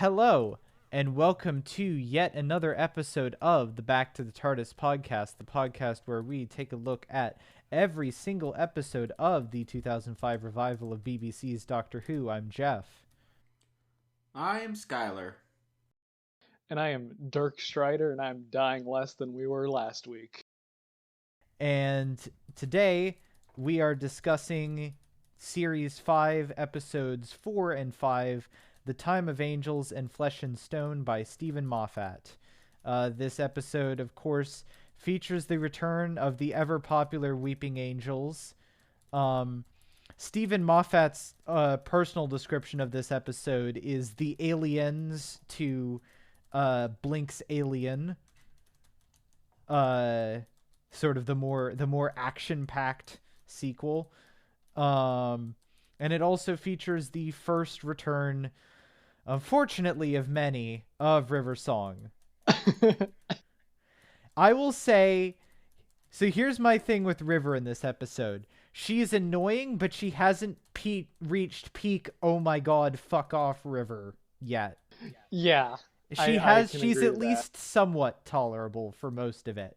Hello, and welcome to yet another episode of the Back to the TARDIS podcast, the podcast where we take a look at every single episode of the 2005 revival of BBC's Doctor Who. I'm Jeff. I am Skylar. And I am Dirk Strider, and I'm dying less than we were last week. And today we are discussing Series 5, Episodes 4 and 5, The Time of Angels and Flesh and Stone by Stephen Moffat. This episode, of course, features the return of the ever-popular Weeping Angels. Stephen Moffat's personal description of this episode is the aliens to Blink's Alien. Sort of the more action-packed sequel. And it also features the first return, unfortunately of many, of River Song. I will say, so here's my thing with River in this episode. She's annoying, but she hasn't reached peak, oh my god, fuck off River yet. Yeah. She's at least somewhat tolerable for most of it.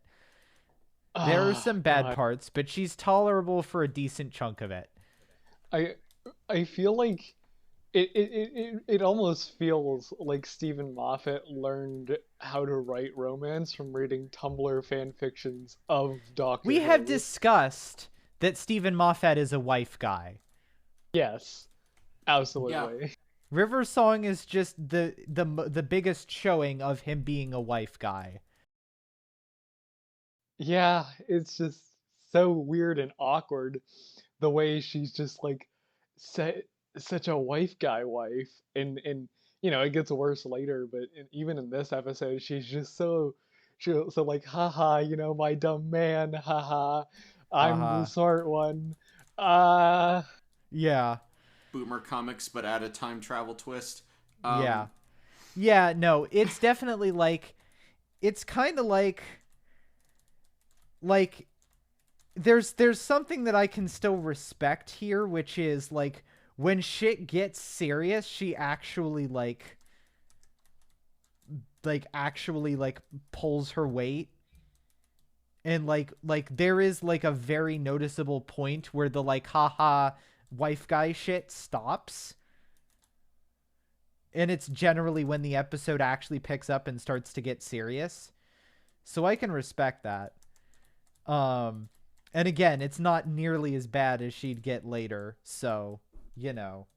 There are some bad parts, but she's tolerable for a decent chunk of it. I feel like it almost feels like Stephen Moffat learned how to write romance from reading Tumblr fan fictions of Doctor Who. We have discussed that Stephen Moffat is a wife guy. Yes, absolutely. Yeah. River Song is just the biggest showing of him being a wife guy. Yeah, it's just so weird and awkward the way she's just like such a wife guy wife, and you know, it gets worse later, but even in this episode she's just so like, haha, you know, my dumb man, haha, I'm the smart one. Yeah. Boomer comics, but add a time travel twist. Yeah, no, it's definitely like, it's kind of like there's something that I can still respect here, which is like when shit gets serious, she actually actually pulls her weight, and like there is like a very noticeable point where the like haha wife guy shit stops, and it's generally when the episode actually picks up and starts to get serious, so I can respect that. And again, it's not nearly as bad as she'd get later, so, you know.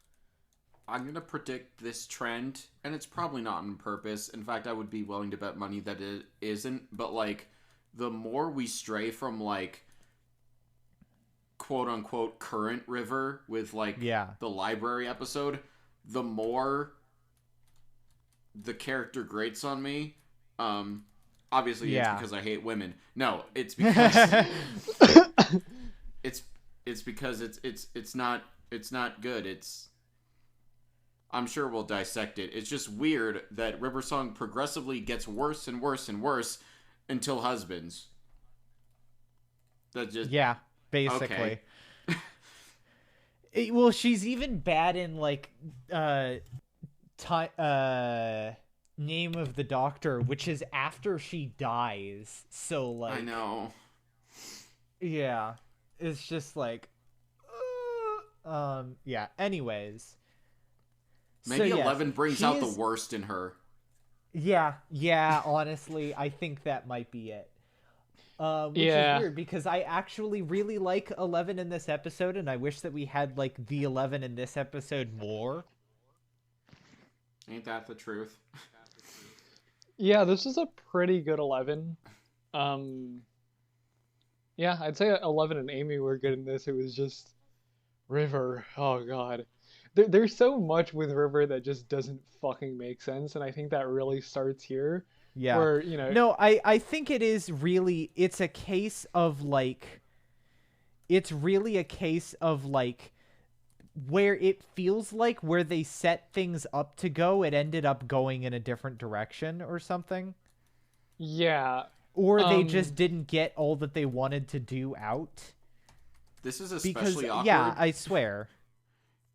I'm going to predict this trend, and it's probably not on purpose. In fact, I would be willing to bet money that it isn't, but, like, the more we stray from, like, quote-unquote current River with, like, the library episode, the more the character grates on me. Obviously, it's because I hate women. No, it's because it's because it's not good. I'm sure we'll dissect it. It's just weird that River Song progressively gets worse and worse and worse until Husbands. That just basically. Okay. Well, she's even bad in like Name of the Doctor, which is after she dies. So like, I know. Yeah, it's just like, yeah. Anyways, maybe 11 brings out the worst in her. Yeah. Honestly, I think that might be it. Which is weird because I actually really like 11 in this episode, and I wish that we had like the 11 in this episode more. Ain't that the truth? Yeah, this is a pretty good 11. Yeah, I'd say 11 and Amy were good in this. It was just River. Oh god. There's so much with River that just doesn't fucking make sense, and I think that really starts here. Yeah. Where, you know, no, I think it is really, it's a case of like, it's really a case of like, where it feels like where they set things up to go, it ended up going in a different direction or something. Yeah. Or they just didn't get all that they wanted to do out. This is especially awkward. Yeah, I swear.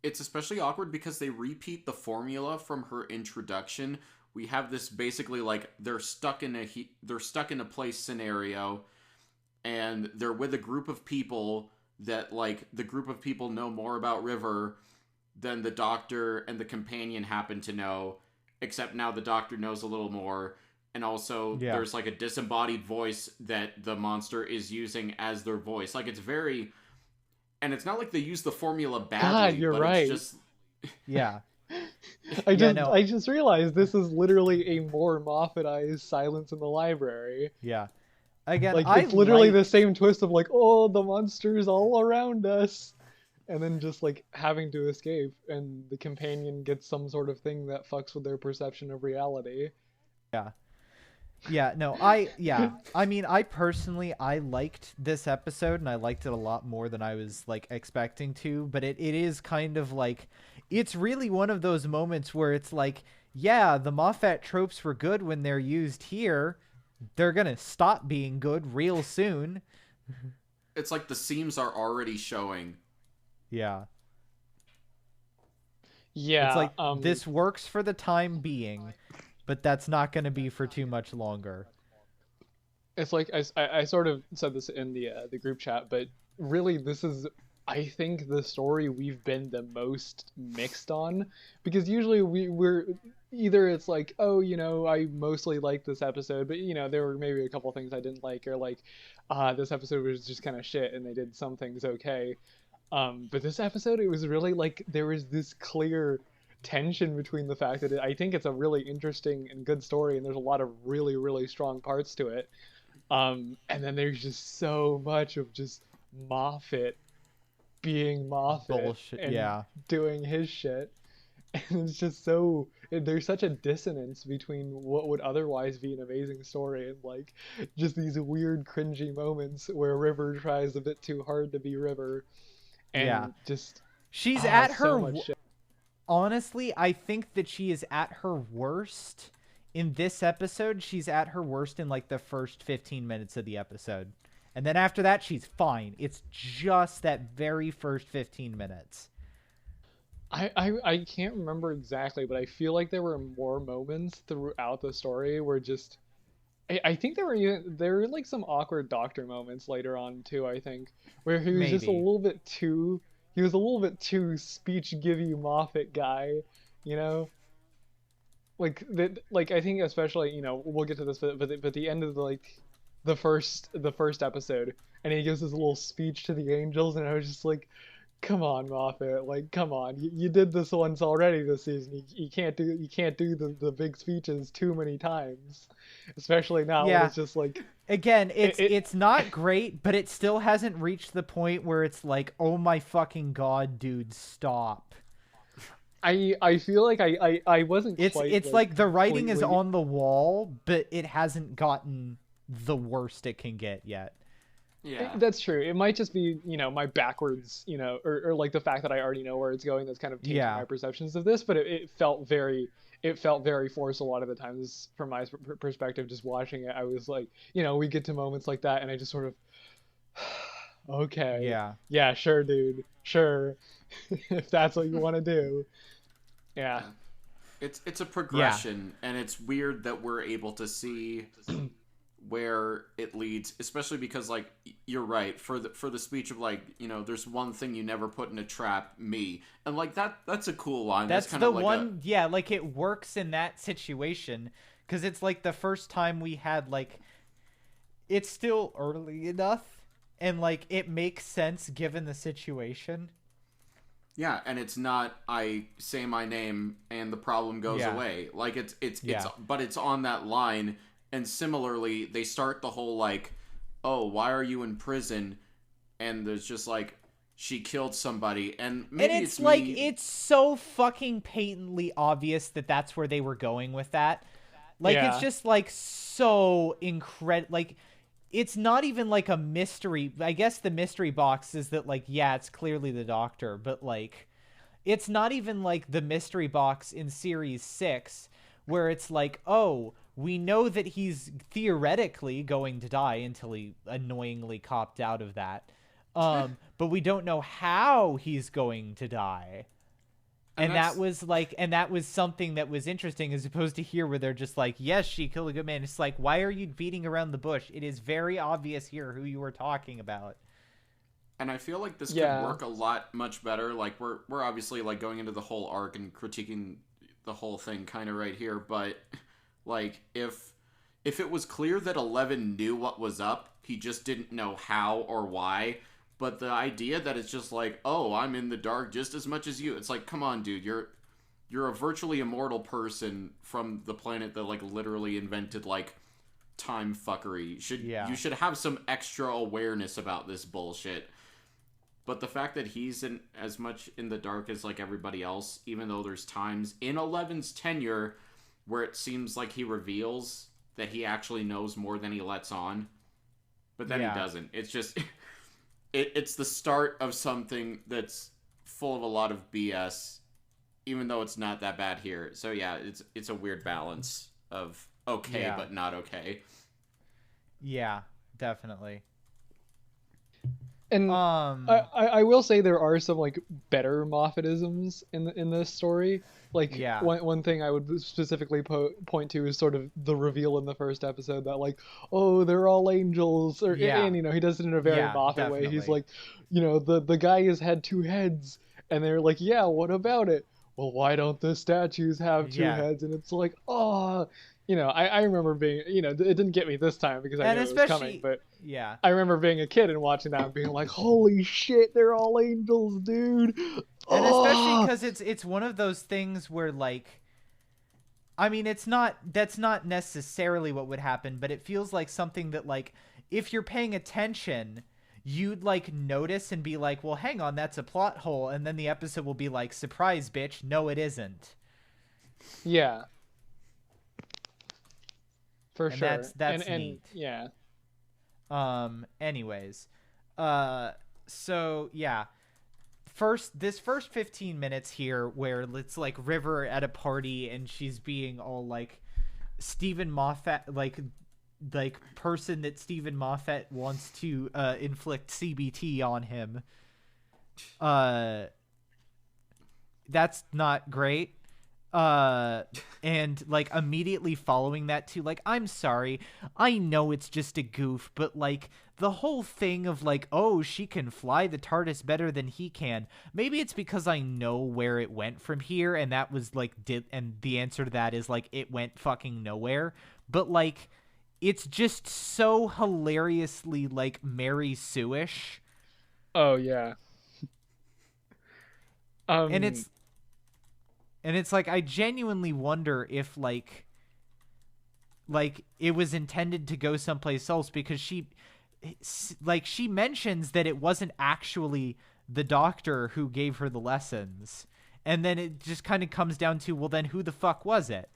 it's especially awkward because they repeat the formula from her introduction. We have this basically like they're stuck in a place scenario, and they're with a group of people that like the group of people know more about River than the Doctor and the companion happen to know, except now the Doctor knows a little more. And also, there's like a disembodied voice that the monster is using as their voice. Like, it's very... And it's not like they use the formula badly, God, you're but right. it's just... Yeah. I just realized this is literally a more Moffatized Silence in the Library. Yeah. Again, Like, it's literally the same twist of like, oh, the monster's all around us. And then just like having to escape, and the companion gets some sort of thing that fucks with their perception of reality. Yeah. Yeah, no, I mean, I personally, I liked this episode, and I liked it a lot more than I was, like, expecting to, but it is kind of, like, it's really one of those moments where it's like, yeah, the Moffat tropes were good when they're used here. They're gonna stop being good real soon. It's like the seams are already showing. Yeah. Yeah. It's like, this works for the time being, but that's not going to be for too much longer. It's like I sort of said this in the group chat, but really this is, I think, the story we've been the most mixed on, because usually we're either it's like, oh, you know, I mostly like this episode, but you know there were maybe a couple things I didn't like, or like this episode was just kind of shit and they did some things okay. But this episode, it was really like there was this clear tension between the fact that I think it's a really interesting and good story, and there's a lot of really, really strong parts to it. And then there's just so much of just Moffat being Moffat Bullshit, and doing his shit. And it's just so, there's such a dissonance between what would otherwise be an amazing story and like just these weird cringy moments where River tries a bit too hard to be River. And just she's at so her honestly, I think that she is at her worst in this episode. She's at her worst in like the first 15 minutes of the episode, and then after that she's fine. It's just that very first 15 minutes. I can't remember exactly, but I feel like there were more moments throughout the story where just I think there were like some awkward Doctor moments later on too, I think, where he was just a little bit too speech give you Moffat guy, you know? Like that, like I think especially, you know, we'll get to this, but the end of the first episode, and he gives this little speech to the angels, and I was just like, come on, Moffat, like come on, you did this once already this season. You can't do the big speeches too many times, especially now when it's just like, again, it's not great, but it still hasn't reached the point where it's like, oh my fucking god, dude, stop. I feel like I wasn't quite, it's like the writing is on the wall, but it hasn't gotten the worst it can get yet. Yeah, that's true. It might just be, you know, my backwards, you know, or like the fact that I already know where it's going that's kind of tainting my perceptions of this. But it felt very forced a lot of the times from my perspective. Just watching it, I was like, you know, we get to moments like that, and I just sort of, okay, yeah, sure, dude, sure, if that's what you want to do, yeah. It's a progression, and it's weird that we're able to see where it leads, especially because, like, you're right, for the speech of, like, you know, there's one thing you never put in a trap, me, and like that's a cool line. That's kind the of like one, like it works in that situation, because it's like the first time we had, like, it's still early enough, and like it makes sense given the situation. Yeah, and it's not I say my name and the problem goes away. Like it's but it's on that line. And similarly, they start the whole like, oh, why are you in prison? And there's just like, she killed somebody, and maybe it's like it's so fucking patently obvious that that's where they were going with that. Like it's just like so incredible. Like it's not even like a mystery. I guess the mystery box is that like, yeah, it's clearly the Doctor, but like it's not even like the mystery box in series 6 where it's like, oh, we know that he's theoretically going to die until he annoyingly copped out of that. But we don't know how he's going to die. And that was something that was interesting, as opposed to here where they're just like, yes, she killed a good man. It's like, why are you beating around the bush? It is very obvious here who you were talking about. And I feel like this could work a lot much better. Like we're obviously like going into the whole arc and critiquing the whole thing kind of right here, but like if it was clear that 11 knew what was up, he just didn't know how or why. But the idea that it's just like, oh, I'm in the dark just as much as you. It's like, come on, dude, you're a virtually immortal person from the planet that like literally invented like time fuckery. You should have some extra awareness about this bullshit. But the fact that he's in as much in the dark as like everybody else, even though there's times in 11's tenure where it seems like he reveals that he actually knows more than he lets on, but then he doesn't. It's just it's the start of something that's full of a lot of BS, even though it's not that bad here. So yeah, it's a weird balance of okay but not okay. Yeah, definitely. And I will say there are some like better Moffatisms in this story. Like one thing I would specifically point to is sort of the reveal in the first episode that like, oh, they're all angels, and you know he does it in a very Moffat way. He's like, you know, the guy has had two heads, and they're like, yeah, what about it? Well, why don't the statues have two heads? And it's like, oh, you know, I remember being, you know, it didn't get me this time because I knew it was coming, but I remember being a kid and watching that and being like, holy shit, they're all angels, dude. And especially because it's one of those things where, like, I mean, that's not necessarily what would happen, but it feels like something that, like, if you're paying attention, you'd, like, notice and be like, well, hang on, that's a plot hole, and then the episode will be like, surprise, bitch, no, it isn't. Yeah. For and sure. That's and neat. Yeah. Anyways. So, yeah. This first 15 minutes here where it's like River at a party and she's being all like Stephen Moffat, like person that Stephen Moffat wants to inflict CBT on him. That's not great. And like immediately following that too, like, I'm sorry, I know it's just a goof, but like the whole thing of like, oh, she can fly the TARDIS better than he can. Maybe it's because I know where it went from here, and that was like and the answer to that is like it went fucking nowhere. But like, it's just so hilariously like Mary Sue-ish. Oh yeah. And it's like, I genuinely wonder if like it was intended to go someplace else, because she mentions that it wasn't actually the doctor who gave her the lessons. And then it just kind of comes down to, well, then who the fuck was it?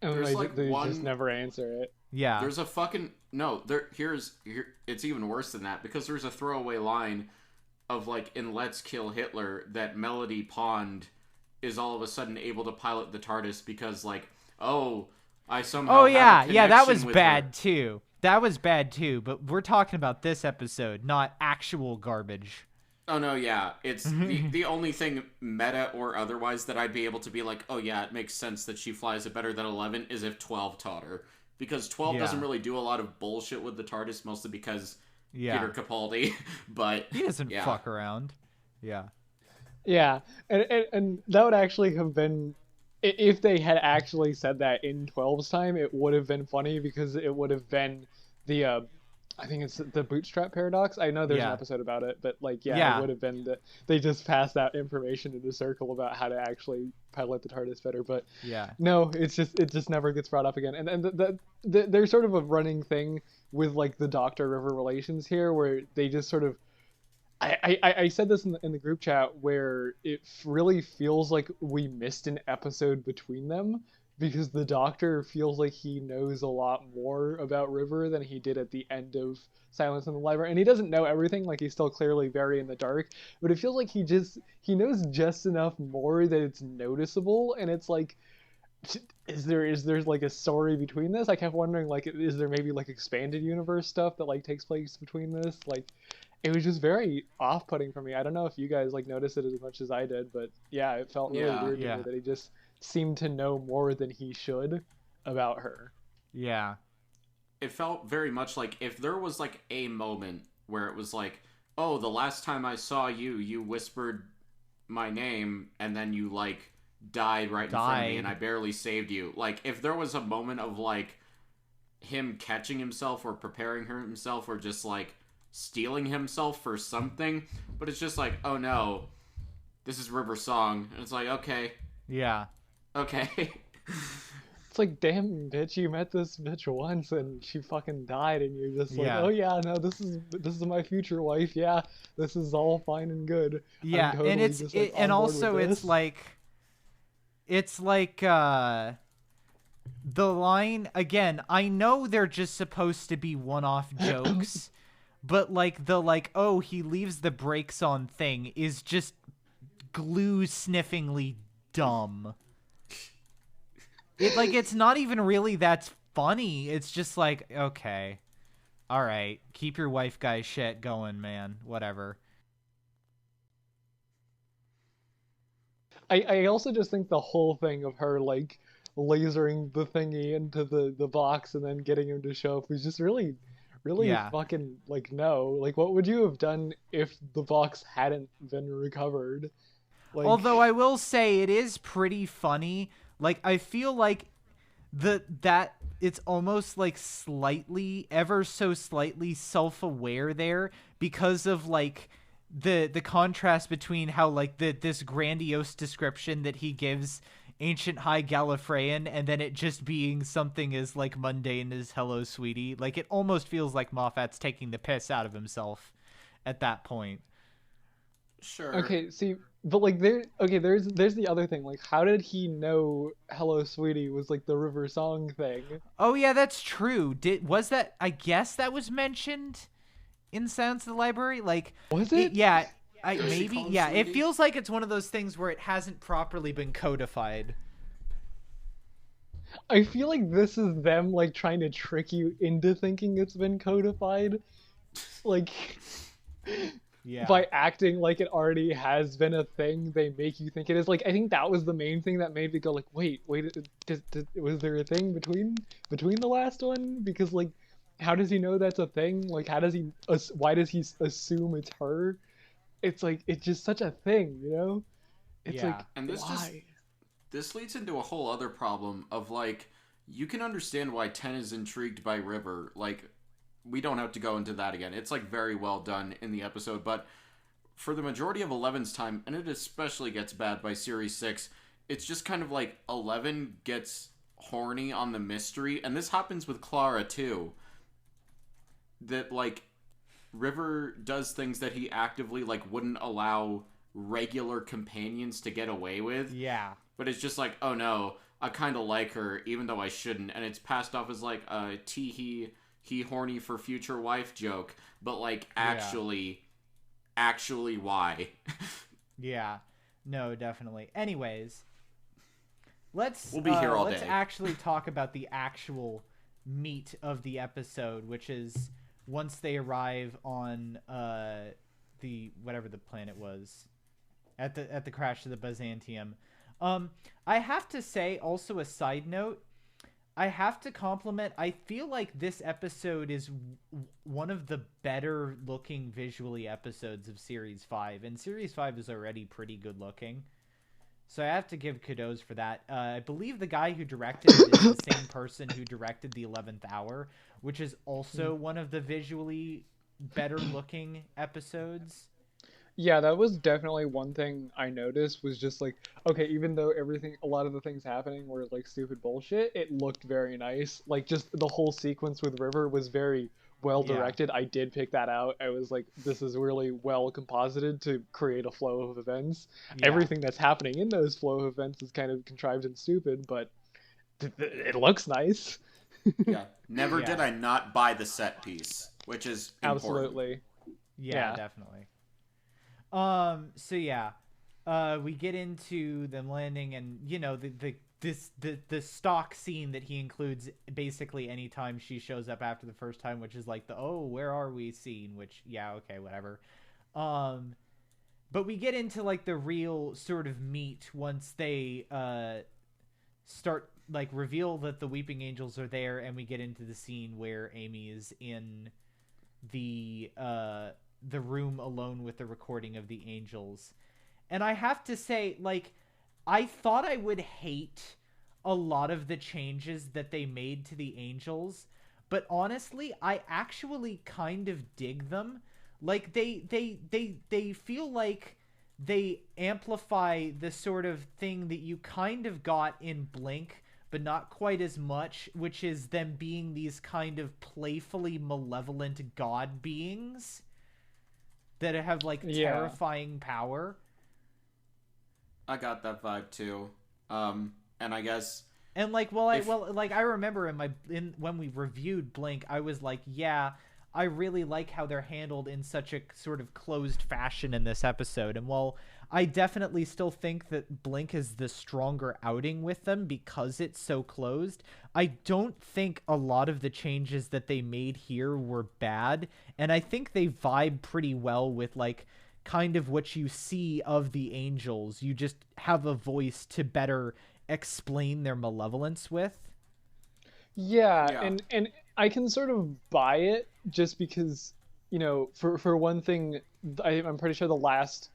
And they just never answer it. Yeah. There's a fucking... No, it's even worse than that, because there's a throwaway line of like, in Let's Kill Hitler, that Melody Pond is all of a sudden able to pilot the TARDIS because, like, oh, I somehow have a that was with bad her. too. That was bad too, but we're talking about this episode, not actual garbage. Oh, no, yeah. It's the only thing, meta or otherwise, that I'd be able to be like, oh, yeah, it makes sense that she flies it better than 11, is if 12 taught her. Because 12 doesn't really do a lot of bullshit with the TARDIS, mostly because Peter Capaldi, but... He doesn't fuck around. Yeah. Yeah, and that would actually have been, if they had actually said that in 12's time, it would have been funny, because it would have been the, I think it's the bootstrap paradox. I know there's an episode about it, but like, it would have been that they just passed that information in a circle about how to actually pilot the TARDIS better. But no, it just never gets brought up again. And there's sort of a running thing with like the Doctor River relations here, where they just sort of, I said this in the group chat, where it really feels like we missed an episode between them, because the Doctor feels like he knows a lot more about River than he did at the end of Silence in the Library. And he doesn't know everything, like he's still clearly very in the dark, but it feels like he knows just enough more that it's noticeable. And it's like, is there like a story between this? I kept wondering, like, is there maybe like expanded universe stuff that like takes place between this? Like, it was just very off-putting for me. I don't know if you guys like noticed it as much as I did, but yeah, it felt really Yeah. weird to me Yeah. that he just seemed to know more than he should about her. Yeah. It felt very much like if there was like a moment where it was like, oh, the last time I saw you, you whispered my name and then you like died right in front of me and I Died. barely saved you. Like if there was a moment of like him catching himself or preparing himself or just like stealing himself for something, but it's just like, oh no, this is River Song. And it's like, okay, Yeah. okay. It's like, damn, bitch, you met this bitch once and she fucking died, and you're just like, oh Yeah. yeah, no, this is my future wife. Yeah, this is all fine and good. I'm Yeah. And totally just like and on board with also this. it's like the line again, I know they're just supposed to be one-off jokes, but like the like, oh, he leaves the brakes on thing is just glue sniffingly dumb. It's not even really that funny. It's just like, okay. All right. Keep your wife guy shit going, man. Whatever. I also just think the whole thing of her like lasering the thingy into the box and then getting him to show up was just really Yeah. fucking like, no. Like, what would you have done if the box hadn't been recovered? Like, Although I will say it is pretty funny. Like I feel like that it's almost like slightly, ever so slightly self-aware there because of like the contrast between how like this grandiose description that he gives ancient high Gallifreyan and then it just being something as like mundane as hello sweetie. Like it almost feels like Moffat's taking the piss out of himself at that point. Sure. okay, see, but like there's the other thing. Like, how did he know "Hello, Sweetie" was like the River Song thing? Oh yeah, that's true. Was that, I guess that was mentioned in Silence of the Library? Like Was it, it? yeah, I Does she maybe, call him yeah, it sweetie? feels like it's one of those things where it hasn't properly been codified. I feel like this is them like trying to trick you into thinking it's been codified, like Yeah. by acting like it already has been a thing. They make you think it is. Like, I think that was the main thing that made me go like, wait, was there a thing between the last one? Because like, how does he know that's a thing? Like, how does he? Why does he assume it's her? It's like it's just such a thing, you know? It's Yeah. like, And why? this leads into a whole other problem of like you can understand why Ten is intrigued by River. Like we don't have to go into that again. It's like very well done in the episode, but for the majority of Eleven's time, and it especially gets bad by series 6, it's just kind of like Eleven gets horny on the mystery, and this happens with Clara too. That like River does things that he actively like wouldn't allow regular companions to get away with, Yeah. but it's just like, oh no, I kind of like her even though I shouldn't, and it's passed off as like a tee he horny for future wife joke, but like Yeah. actually why? Yeah. No, definitely. Anyways, We'll be here all let's day. actually talk about the actual meat of the episode, which is once they arrive on the whatever the planet was at the crash of the Byzantium. I have to say, also a side note, I have to compliment. I feel like this episode is one of the better looking visually episodes of Series 5, and Series 5 is already pretty good looking. So I have to give kudos for that. I believe the guy who directed it is the same person who directed The 11th Hour, which is also one of the visually better looking episodes. Yeah, that was definitely one thing I noticed was just like, okay, even though a lot of the things happening were like stupid bullshit, it looked very nice. Like, just the whole sequence with River was very well Yeah. directed. I did pick that out. I was like, this is really well composited to create a flow of events. Yeah. Everything that's happening in those flow of events is kind of contrived and stupid, but it looks nice. Yeah, never Yeah. did I not buy the set piece, which is important. Absolutely. Yeah, Yeah. definitely. So yeah, we get into them landing, and you know the the stock scene that he includes basically anytime she shows up after the first time, which is like the "oh, where are we" scene, which yeah, okay, whatever. But we get into like the real sort of meat once they start like reveal that the Weeping Angels are there, and we get into the scene where Amy is in the room alone with the recording of the angels. And I have to say, like, I thought I would hate a lot of the changes that they made to the angels, but honestly, I actually kind of dig them. Like they feel like they amplify the sort of thing that you kind of got in Blink, but not quite as much, which is them being these kind of playfully malevolent god beings that have like terrifying power. I got that vibe too. And I guess and like I remember when we reviewed Blink, I was like, yeah, I really like how they're handled in such a sort of closed fashion in this episode. And while I definitely still think that Blink is the stronger outing with them because it's so closed, I don't think a lot of the changes that they made here were bad. And I think they vibe pretty well with like kind of what you see of the angels. You just have a voice to better explain their malevolence with. Yeah. And I can sort of buy it just because, you know, for one thing, I'm pretty sure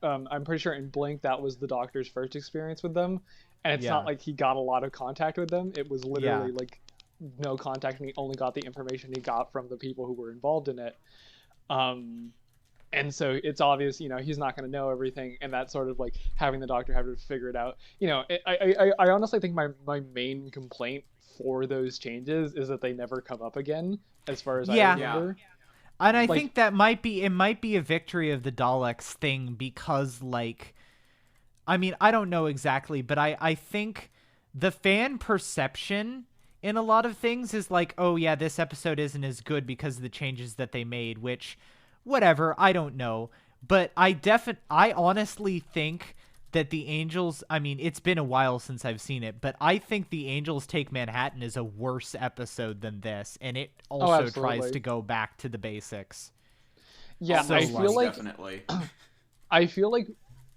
I'm pretty sure in Blink that was the Doctor's first experience with them, and it's not like he got a lot of contact with them. It was literally like no contact, and he only got the information he got from the people who were involved in it. And so it's obvious, you know, he's not going to know everything, and that's sort of like having the Doctor have to figure it out. You know, I honestly think my main complaint for those changes is that they never come up again, as far as I remember. And I think that might be a victory of the Daleks thing, because like, I mean, I don't know exactly, but I think the fan perception in a lot of things is like, oh yeah, this episode isn't as good because of the changes that they made, which whatever, I don't know. But I honestly think that the Angels, I mean, it's been a while since I've seen it, but I think the Angels Take Manhattan is a worse episode than this, and it also tries to go back to the basics. Yeah, so I feel like definitely. I feel like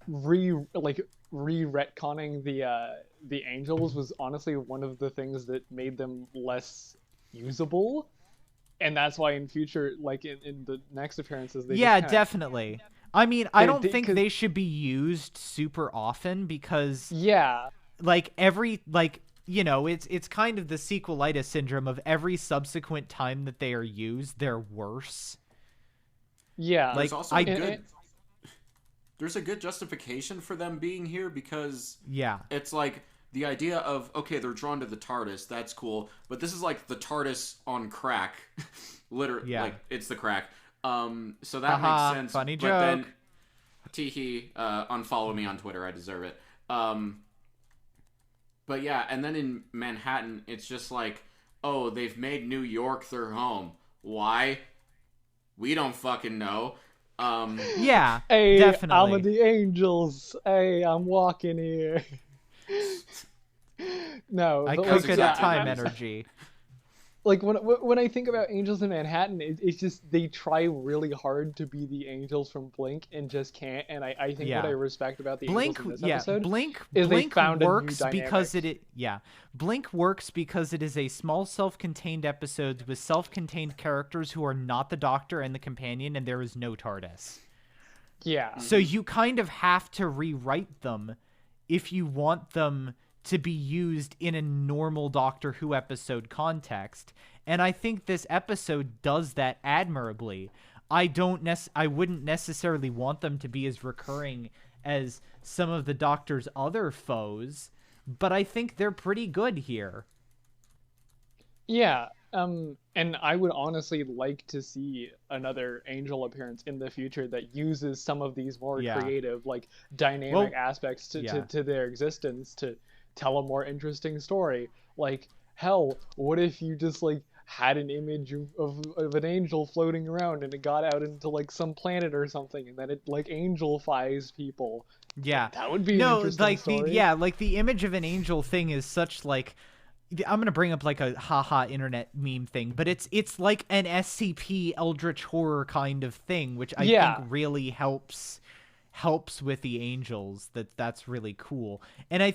re-retconning the Angels was honestly one of the things that made them less usable, and that's why in future, like in the next appearances, they definitely. I mean, I don't think they should be used super often because like every like, you know, it's kind of the sequelitis syndrome of every subsequent time that they are used, they're worse. Yeah, like also there's a good justification for them being here, because it's like the idea of, okay, they're drawn to the TARDIS, that's cool, but this is like the TARDIS on crack. Literally, like it's the crack. So that makes sense. Funny but joke. Then, teehee, unfollow me on Twitter. I deserve it. But yeah, and then in Manhattan, it's just like, oh, they've made New York their home. Why? We don't fucking know. Hey, definitely. I'm the Angels. Hey, I'm walking here. No, I but cook it at time energy. Like when I think about Angels in Manhattan, it's just they try really hard to be the Angels from Blink and just can't. And I think what I respect about the Angels in this episode Blink they found works a new because Blink works because it is a small self-contained episode with self-contained characters who are not the Doctor and the companion, and there is no TARDIS. Yeah. So you kind of have to rewrite them if you want them to be used in a normal Doctor Who episode context. And I think this episode does that admirably. I wouldn't necessarily want them to be as recurring as some of the Doctor's other foes, but I think they're pretty good here. Yeah. And I would honestly like to see another Angel appearance in the future that uses some of these more creative, like dynamic aspects to their existence to tell a more interesting story. Like, hell, what if you just like had an image of an angel floating around and it got out into like some planet or something, and then it like angelifies people, Yeah. That would be an No, interesting like story. like the image of an angel thing is such like I'm gonna bring up like a haha internet meme thing, but it's like an SCP Eldritch horror kind of thing, which I think Yeah. really helps with the angels. That's really cool. And I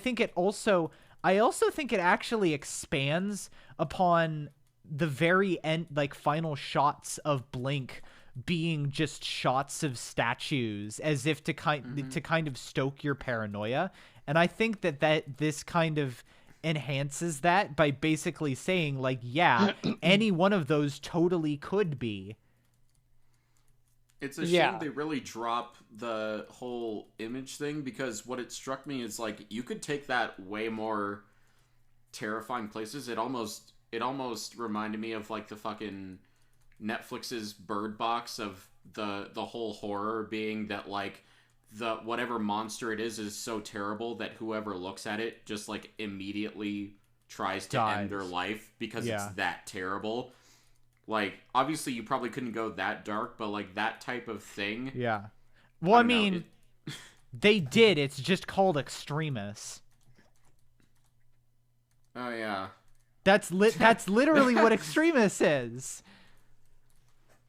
also think it actually expands upon the very end, like final shots of Blink being just shots of statues as if to kind of stoke your paranoia. And I think that this kind of enhances that by basically saying like, yeah, any one of those totally could be. It's a shame Yeah. they really drop the whole image thing, because what it struck me is like you could take that way more terrifying places. It almost reminded me of like the fucking Netflix's Bird Box, of the whole horror being that like the whatever monster it is so terrible that whoever looks at it just like immediately tries to end their Dies. life because it's Yeah. that terrible. Like, obviously you probably couldn't go that dark, but like that type of thing. Yeah. Well, I I don't know. mean, they did. It's just called Extremis. Oh yeah. That's literally what Extremis is.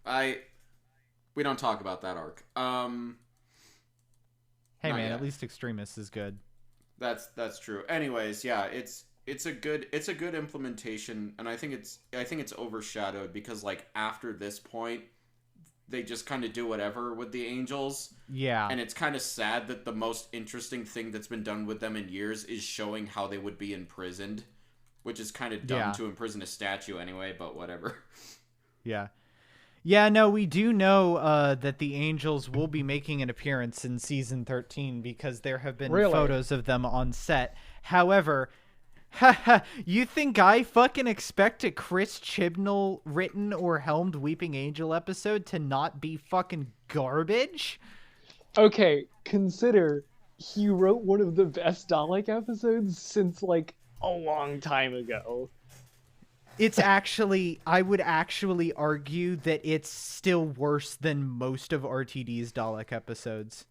We don't talk about that arc. Hey Not man, yet. at least Extremis is good. That's true. Anyways, yeah, it's a good implementation, and I think it's overshadowed because like after this point they just kind of do whatever with the angels. Yeah. And it's kind of sad that the most interesting thing that's been done with them in years is showing how they would be imprisoned, which is kind of dumb Yeah. to imprison a statue anyway, but whatever. Yeah. Yeah, no, we do know that the Angels will be making an appearance in season 13 because there have been Really? photos of them on set. However, you think I fucking expect a Chris Chibnall written or helmed Weeping Angel episode to not be fucking garbage? Okay, consider he wrote one of the best Dalek episodes since like a long time ago. It's actually, I would actually argue that it's still worse than most of RTD's Dalek episodes.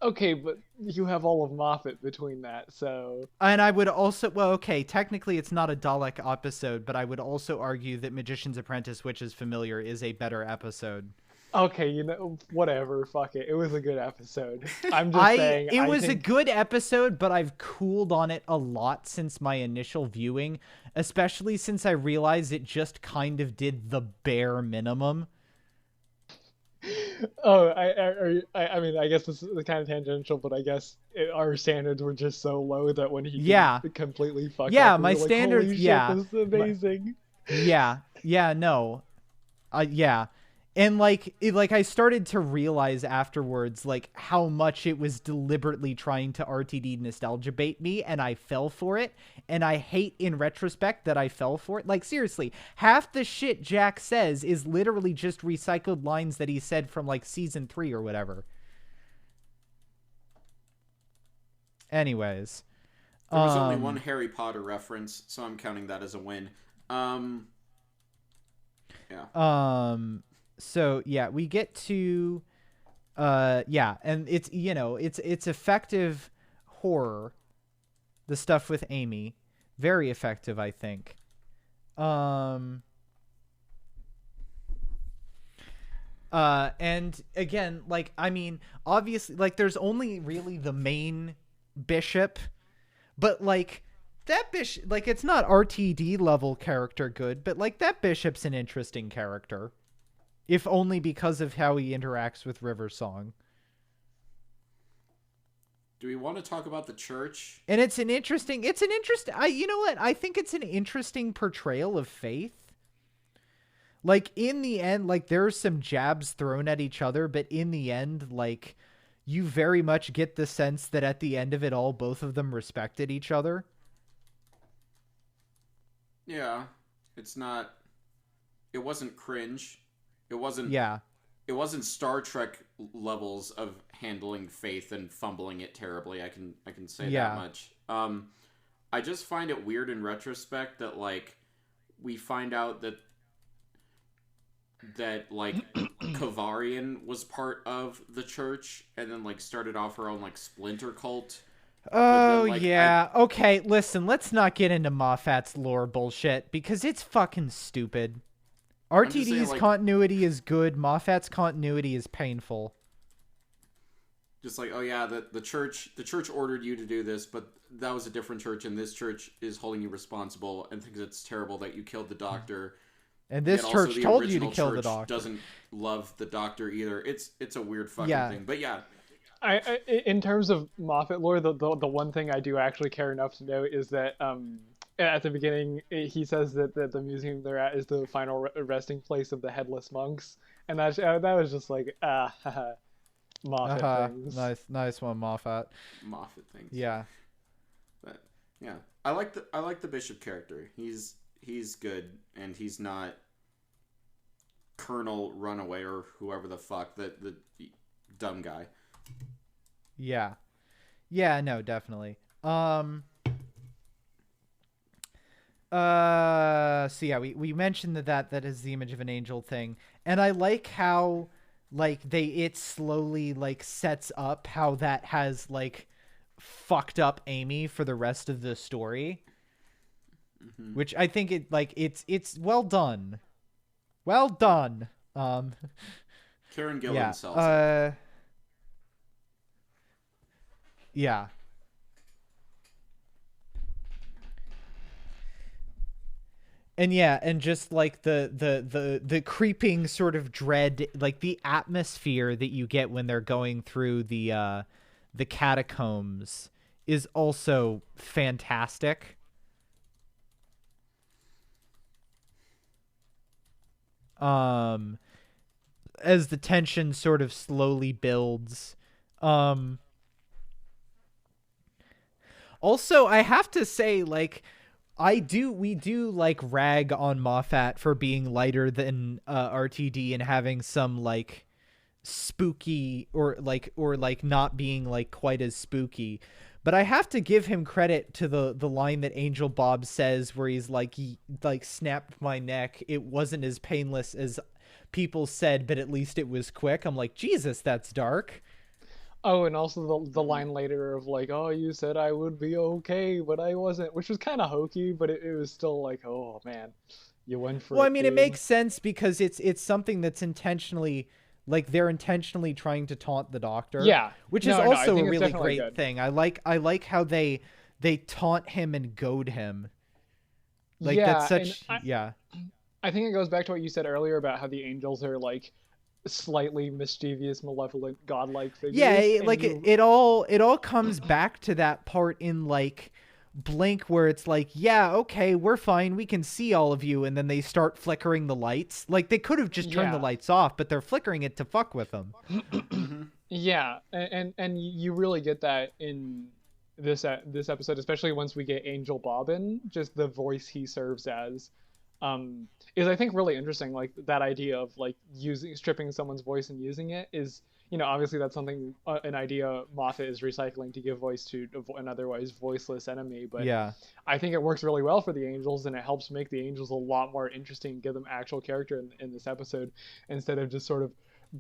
Okay, but you have all of Moffat between that, so And I would also, well, okay, technically it's not a Dalek episode, but I would also argue that Magician's Apprentice, which is familiar, is a better episode. okay, you know, whatever, fuck it. It was a good episode. I'm just saying. It I was a think... good episode, but I've cooled on it a lot since my initial viewing, especially since I realized it just kind of did the bare minimum. Oh, I mean, I guess this is kind of tangential, but I guess our standards were just so low that when he Yeah. could completely fuck Yeah, up, we my were like, standards- holy shit, yeah. this is amazing. Yeah, no. Yeah. And like I started to realize afterwards like how much it was deliberately trying to RTD nostalgia bait me, and I fell for it, and I hate in retrospect that I fell for it. Like seriously, half the shit Jack says is literally just recycled lines that he said from like season 3 or whatever. Anyways, There was only one Harry Potter reference, so I'm counting that as a win. Yeah. So yeah, we get to yeah, and it's, you know, it's effective horror, the stuff with Amy, very effective, I think. And again, like, I mean, obviously, like, there's only really the main bishop, but like that bishop, like, it's not RTD level character good, but like that bishop's an interesting character, if only because of how he interacts with River Song. Do we want to talk about the church? And it's an interesting, you know what? I think it's an interesting portrayal of faith. Like, in the end, like, there are some jabs thrown at each other, but in the end, like, you very much get the sense that at the end of it all, both of them respected each other. Yeah. It wasn't cringe. It wasn't Star Trek levels of handling faith and fumbling it terribly. I can say that much. I just find it weird in retrospect that like we find out that like Kavarian was part of the church and then like started off her own like splinter cult. But Oh, then like yeah. Okay, listen, let's not get into Moffat's lore bullshit because it's fucking stupid. I'm just saying RTD's like continuity is good. Moffat's continuity is painful. just like, oh yeah, the church ordered you to do this, but that was a different church, and this church is holding you responsible and thinks it's terrible that you killed the doctor. And this Yet also church the told you to original kill the church doctor. doesn't love the doctor either. It's a weird fucking Yeah. thing. But yeah, I in terms of Moffat lore, the one thing I do actually care enough to know is that at the beginning he says that the museum they're at is the final resting place of the headless monks, and that was just like Moffat things. Nice one, Moffat. Moffat things. Yeah. But yeah, I like the Bishop character. He's good, and he's not Colonel Runaway or whoever the fuck the dumb guy. Yeah. Yeah, no, definitely. So yeah, we mentioned that is the image of an angel thing. And I like how like it slowly like sets up how that has like fucked up Amy for the rest of the story. Mm-hmm. Which I think it's well done. Well done. Karen Gillan Yeah. sells it. Yeah. And yeah, and just like the creeping sort of dread, like the atmosphere that you get when they're going through the catacombs is also fantastic. As the tension sort of slowly builds. Also, I have to say, like, we do like rag on Moffat for being lighter than RTD and having some like spooky or not being like quite as spooky. But I have to give him credit to the line that Angel Bob says where he's like, he like snapped my neck. It wasn't as painless as people said, but at least it was quick. I'm like, Jesus, that's dark. Oh, and also the line later of like, oh, you said I would be okay, but I wasn't, which was kind of hokey, but it was still like, oh man, you went for it. Well, I mean, it dude. makes sense because it's something that's intentionally, like, they're intentionally trying to taunt the Doctor. Yeah, which No, is no, I also think a it's really definitely great good. thing. I like how they taunt him and goad him. Like, Yeah, that's such and yeah. I think it goes back to what you said earlier about how the angels are like slightly mischievous, malevolent, godlike figures. Yeah, and like you, it all comes back to that part in like Blink where it's like, yeah, okay, we're fine, we can see all of you, and then they start flickering the lights. Like they could have just turned the Yeah. lights off, but they're flickering it to fuck with them. Mm-hmm. Yeah, and you really get that in this episode, especially once we get Angel Bobbin, just the voice he serves as, is I think really interesting. Like that idea of like using stripping someone's voice and using it is, obviously that's something an idea Moffat is recycling to give voice to an otherwise voiceless enemy. But Yeah. I think it works really well for the Angels, and it helps make the Angels a lot more interesting, give them actual character in this episode instead of just sort of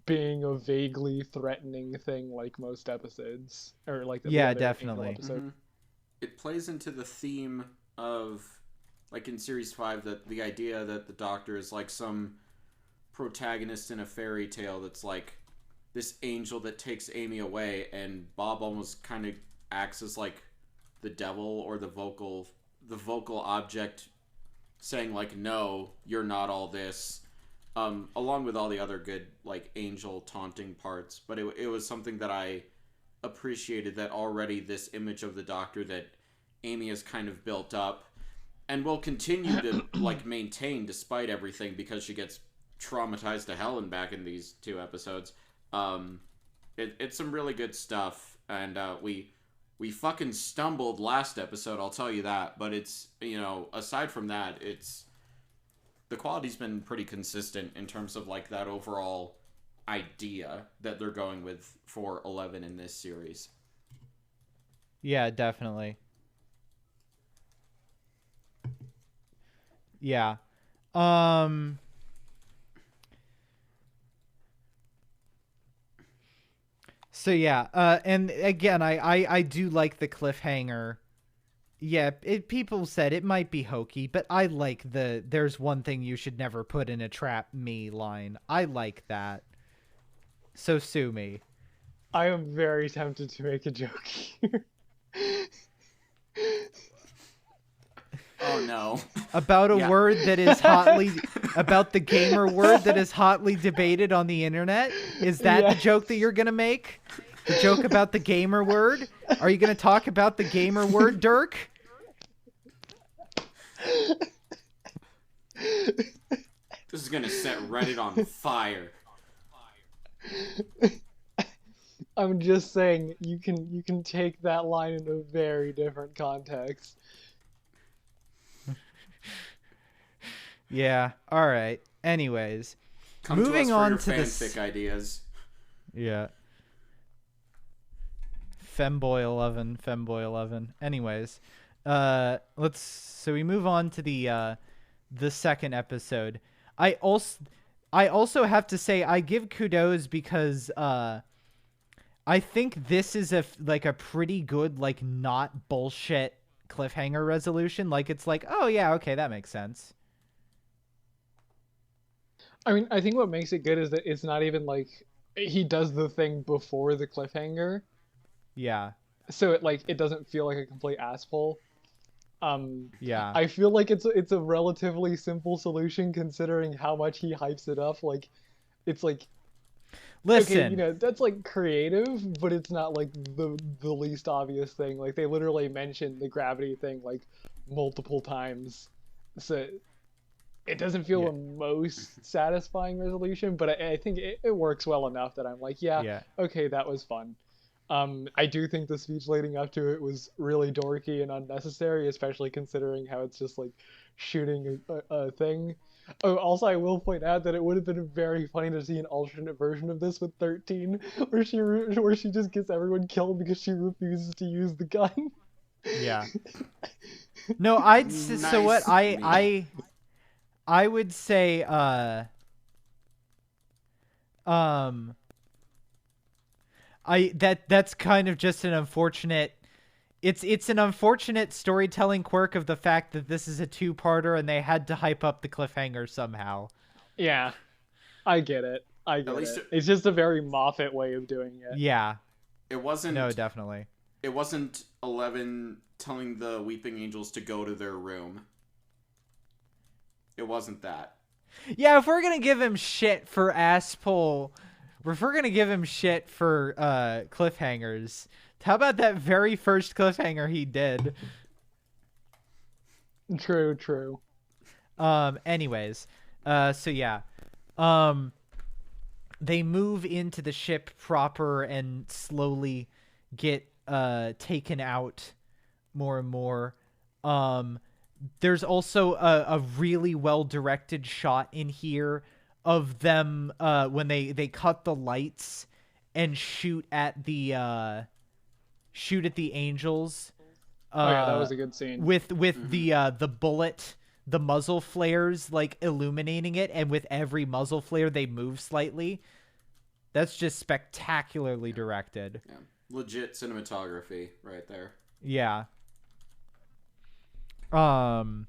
being a vaguely threatening thing like most episodes or like the Yeah, other definitely. Angel episode. Mm-hmm. It plays into the theme of, like in series 5, that the idea that the Doctor is like some protagonist in a fairy tale that's like this angel that takes Amy away, and Bob almost kind of acts as like the devil or the vocal object saying like, no, you're not all this, along with all the other good like angel taunting parts. But it was something that I appreciated, that already this image of the Doctor that Amy has kind of built up and will continue to like maintain despite everything, because she gets traumatized to hell and back in these 2 episodes. It's some really good stuff, and we fucking stumbled last episode, I'll tell you that. But it's, aside from that, it's the quality's been pretty consistent in terms of like that overall idea that they're going with for 11 in this series. Yeah, definitely. Yeah. So yeah, and again, I do like the cliffhanger. Yeah, people said it might be hokey, but I like the "there's one thing you should never put in a trap me" line. I like that. So sue me. I am very tempted to make a joke here. Oh no. About a Yeah. word that is hotly about the gamer word that is hotly debated on the internet. Is that the Yes. joke that you're gonna make? The joke about the gamer word? Are you gonna talk about the gamer word, Dirk? This is gonna set Reddit on fire. I'm just saying you can take that line in a very different context. Yeah. All right. Anyways, Come moving to us for on your to fanfic this. ideas. Yeah. Femboy 11. Anyways, so we move on to the second episode. I also have to say I give kudos because I think this is a pretty good like not bullshit cliffhanger resolution. Like it's like, oh yeah, okay, that makes sense. I mean, I think what makes it good is that it's not even like he does the thing before the cliffhanger, Yeah. so it doesn't feel like a complete asshole. Yeah. I feel like it's a relatively simple solution considering how much he hypes it up. Like, it's like, okay, Listen. that's like creative, but it's not like the least obvious thing. Like they literally mention the gravity thing like multiple times, so it doesn't feel Yeah. the most satisfying resolution. But I think it works well enough that I'm like, yeah, Yeah. okay, that was fun. I do think the speech leading up to it was really dorky and unnecessary, especially considering how it's just like shooting a thing. Oh, also, I will point out that it would have been very funny to see an alternate version of this with 13, where she just gets everyone killed because she refuses to use the gun. Yeah. No, so what Nice me. I would say that's kind of just an unfortunate it's an unfortunate storytelling quirk of the fact that this is a two-parter and they had to hype up the cliffhanger somehow. Yeah, I get it. I At get least it. It's just a very Moffat way of doing it. Yeah. it wasn't. No, definitely. It wasn't 11 telling the Weeping Angels to go to their room. It wasn't that. Yeah, if we're gonna give him shit for asshole, if we're gonna give him shit for cliffhangers, how about that very first cliffhanger he did? True, true. Anyways, so yeah, they move into the ship proper and slowly get taken out more and more. There's also a really well directed shot in here of them when they cut the lights and shoot at the angels. Oh yeah, that was a good scene. With the bullet, the muzzle flares like illuminating it, and with every muzzle flare they move slightly. That's just spectacularly directed. Yeah. Legit cinematography right there. Yeah. And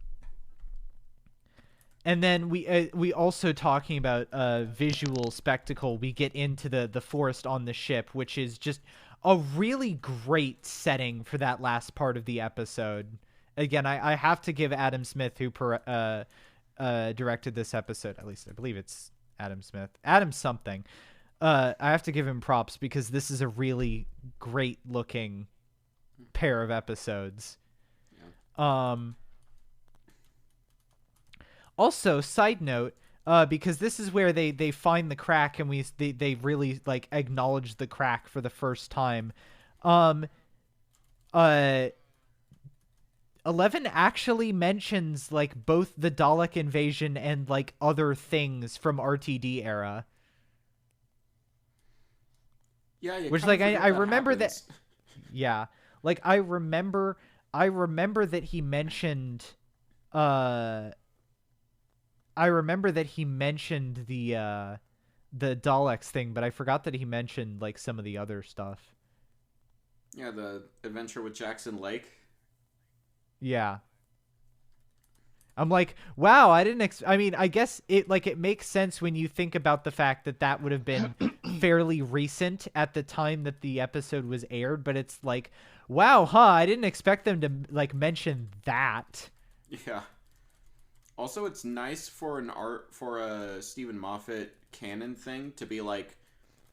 then we also talking about visual spectacle. We get into the forest on the ship, which is just a really great setting for that last part of the episode. Again, I have to give Adam Smith, who directed this episode, at least I believe it's Adam Smith, Adam something. I have to give him props because this is a really great looking pair of episodes. Yeah. Also, side note, because this is where they find the crack and they really like acknowledge the crack for the first time. 11 actually mentions like both the Dalek invasion and like other things from RTD era. Yeah, Which like I remember that. Yeah, like I remember that he mentioned. I remember that he mentioned the the Daleks thing, but I forgot that he mentioned like some of the other stuff. Yeah, the adventure with Jackson Lake. Yeah. I'm like, wow, I didn't I mean, I guess it makes sense when you think about the fact that that would have been fairly recent at the time that the episode was aired, but it's like, wow, I didn't expect them to like mention that. Yeah. Also, it's nice for a Stephen Moffat canon thing to be like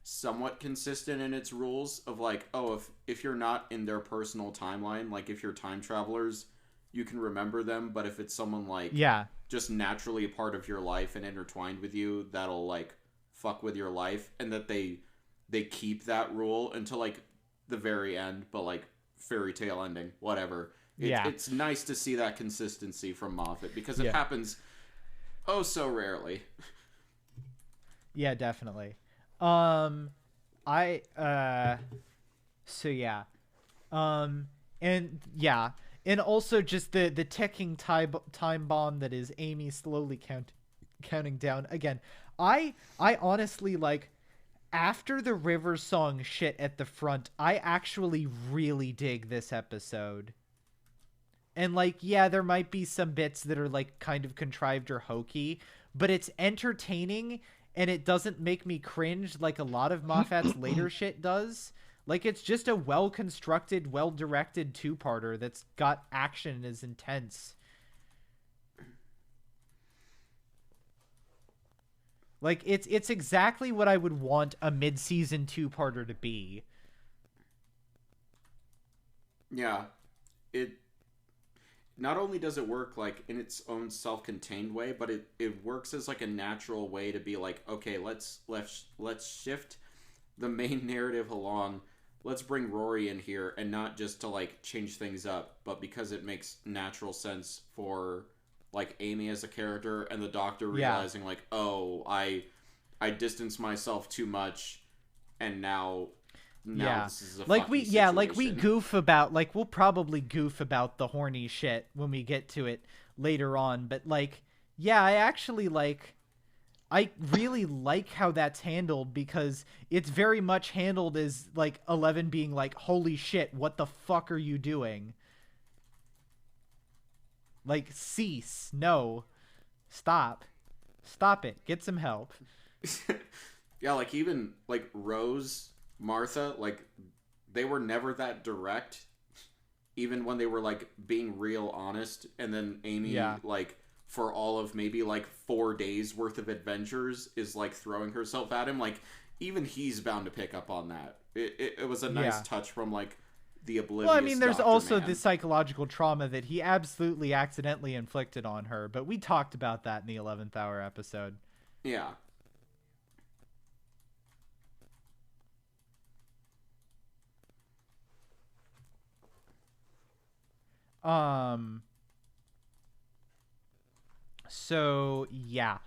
somewhat consistent in its rules of like, oh, if you're not in their personal timeline, like if you're time travelers, you can remember them, but if it's someone like just naturally a part of your life and intertwined with you, that'll like fuck with your life, and that they keep that rule until like the very end, but like fairy tale ending, whatever. It's nice to see that consistency from Moffat because it happens oh so rarely. Yeah, definitely. And also just the ticking time bomb that is Amy slowly counting down. Again, I honestly, like, after the River Song shit at the front, I actually really dig this episode. And like, yeah, there might be some bits that are like kind of contrived or hokey, but it's entertaining and it doesn't make me cringe like a lot of Moffat's later shit does. Like, it's just a well-constructed, well-directed two-parter that's got action and is intense. Like, it's exactly what I would want a mid-season two-parter to be. Yeah. It not only does it work like in its own self-contained way, but it works as like a natural way to be like, okay, let's shift the main narrative along. Let's bring Rory in here, and not just to like change things up, but because it makes natural sense for like Amy as a character and the Doctor realizing like, oh, I distanced myself too much, and now this is a like fucking situation. like we goof about, like, we'll probably goof about the horny shit when we get to it later on, but like, yeah, I really like how that's handled, because it's very much handled as like 11 being like, holy shit, what the fuck are you doing? Like, cease. No. Stop it. Get some help. Yeah, like even like Rose, Martha, like they were never that direct, even when they were like being real honest. And then Amy, like for all of maybe like 4 days worth of adventures, is like throwing herself at him. Like even he's bound to pick up on that. It was a nice touch from like the oblivious. Well, I mean, there's Dr. also Man. the psychological trauma that he absolutely accidentally inflicted on her, but we talked about that in the 11th hour episode. Yeah. So yeah,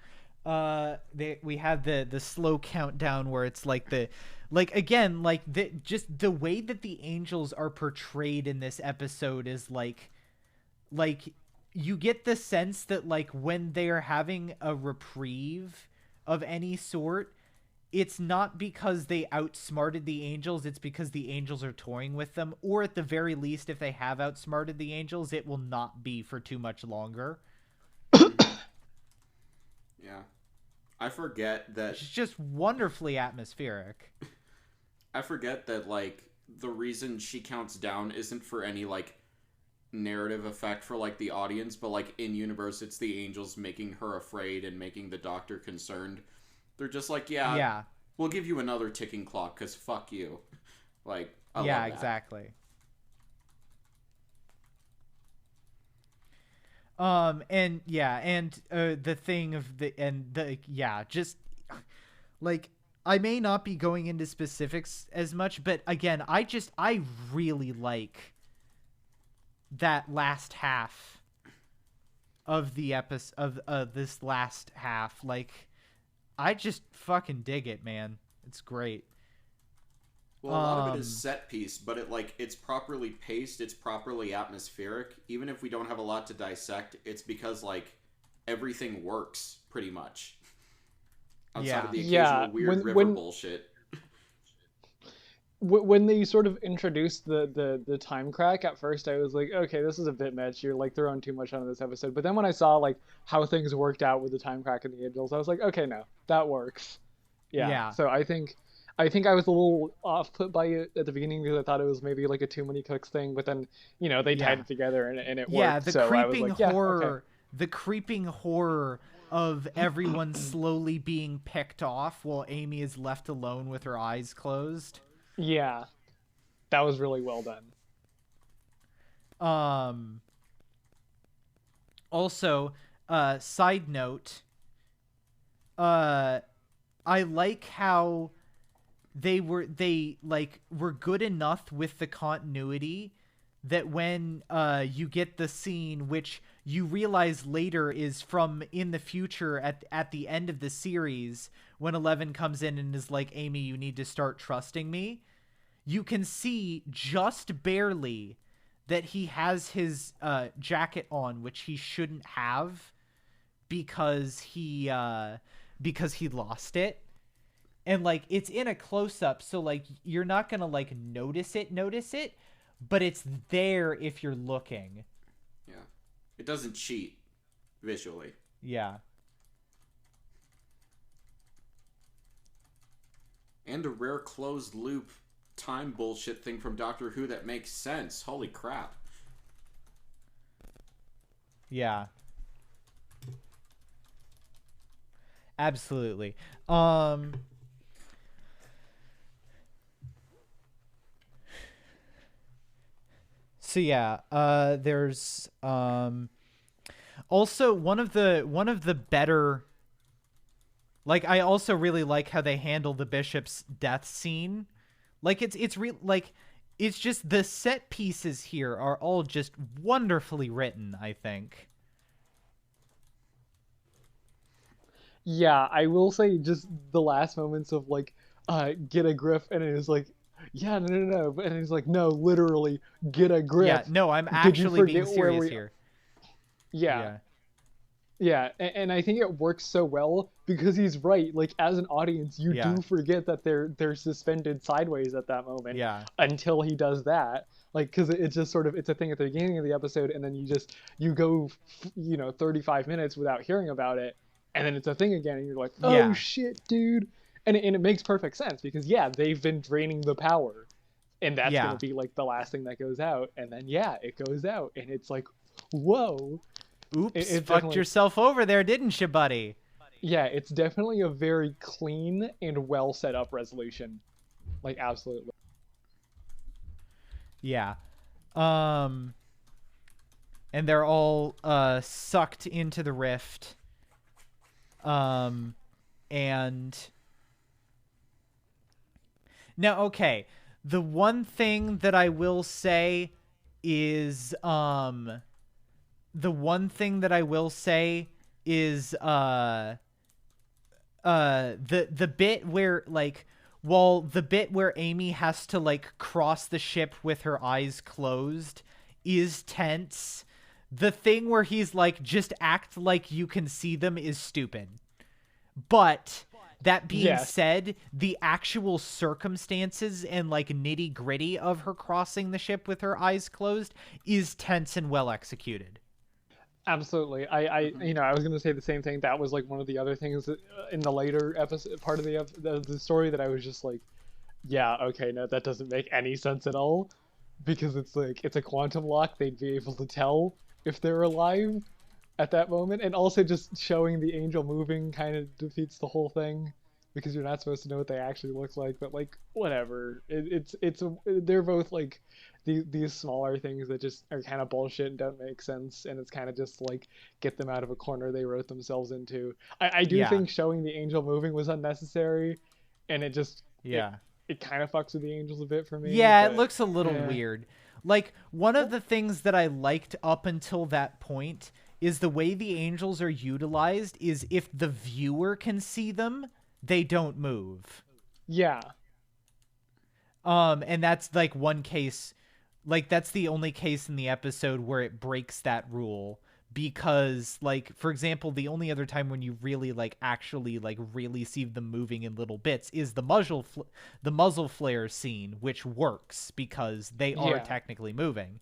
we have the slow countdown where it's like just the way that the angels are portrayed in this episode is like you get the sense that like when they are having a reprieve of any sort, it's not because they outsmarted the angels, it's because the angels are toying with them, or at the very least, if they have outsmarted the angels, it will not be for too much longer. Yeah. I forget that... It's just wonderfully atmospheric. I forget that, like, the reason she counts down isn't for any, like, narrative effect for, like, the audience, but, like, in universe, it's the angels making her afraid and making the Doctor concerned. They're just like, yeah, we'll give you another ticking clock, because fuck you. Like, I love that. Exactly. The thing of just like, I may not be going into specifics as much, but again, I really like that last half of the episode of this last half. Like, I just fucking dig it, man. It's great. Well, a lot of it is set piece, but it's properly paced, it's properly atmospheric. Even if we don't have a lot to dissect, it's because, like, everything works, pretty much. outside of Yeah. the Yeah, occasional weird when river when bullshit. when they sort of introduced the time crack, at first I was like, okay, this is a bit much. You're like throwing too much onto this episode. But then when I saw like how things worked out with the time crack and the angels, I was like, okay, no, that works. Yeah. Yeah. So I think I was a little off put by it at the beginning because I thought it was maybe like a too many cooks thing. But then they tied Yeah. it together and it Yeah, worked. the So I was creeping like, yeah, okay. horror, the creeping horror of everyone slowly being picked off while Amy is left alone with her eyes closed. Yeah, that was really well done. Um Also, side note, uh I like how they were good enough with the continuity that when you get the scene, which you realize later is from in the future at the end of the series, when 11 comes in and is like, Amy, you need to start trusting me, you can see just barely that he has his jacket on, which he shouldn't have because he lost it. And like it's in a close up, so like you're not gonna like notice it, but it's there if you're looking. Yeah, it doesn't cheat visually. Yeah. And a rare closed loop time bullshit thing from Doctor Who that makes sense. Holy crap. Yeah. Absolutely. So yeah, there's also one of the better, like, I also really like how they handle the bishop's death scene. Like it's just the set pieces here are all just wonderfully written, I think. Yeah, I will say just the last moments of like, get a grip, and it was like, yeah, no, no, no, and he's like, no, literally, get a Yeah, grip. no, I'm Did you actually being forget where serious we? here. Yeah, Yeah. yeah, and I think it works so well because he's right. Like as an audience, you Yeah. do forget that they're suspended sideways at that moment Yeah. until he does that. Like because it's just sort of it's a thing at the beginning of the episode, and then you go 35 minutes without hearing about it, and then it's a thing again, and you're like, oh Yeah. shit, dude. And it makes perfect sense because yeah, they've been draining the power, and that's gonna Yeah. be like the last thing that goes out, and then yeah, it goes out, and it's like, whoa. Oops, It's fucked definitely yourself over there, didn't you, buddy? yeah, it's definitely a very clean and well set up resolution. Like absolutely. Yeah. Um and they're all sucked into the rift. And now, okay, the one thing that I will say is the one thing that I will say is the bit where like, well, the bit where Amy has to like cross the ship with her eyes closed is tense. The thing where he's like, just act like you can see them is stupid. But that being Yes, said, the actual circumstances and like nitty gritty of her crossing the ship with her eyes closed is tense and well executed. absolutely. I was gonna say the same thing. That was like one of the other things in the later episode part of the story that I was just like, yeah, okay, no, that doesn't make any sense at all, because it's like it's a quantum lock. They'd be able to tell if they're alive at that moment, and also just showing the angel moving kind of defeats the whole thing because you're not supposed to know what they actually look like. But like whatever, they're both like these smaller things that just are kind of bullshit and don't make sense, and it's kind of just like get them out of a corner they wrote themselves into. I do Yeah. think showing the angel moving was unnecessary, and Yeah. it kind of fucks with the angels a bit for me. Yeah, it But looks a little weird. Like, one of the things that I liked up until that point is the way the angels are utilized is if the viewer can see them, they don't move. yeah, And that's like one case, like that's the only case in the episode where it breaks that rule because, like, for example, the only other time when you really like actually like really see them moving in little bits is the muzzle flare scene, which works because they are Yeah. technically moving.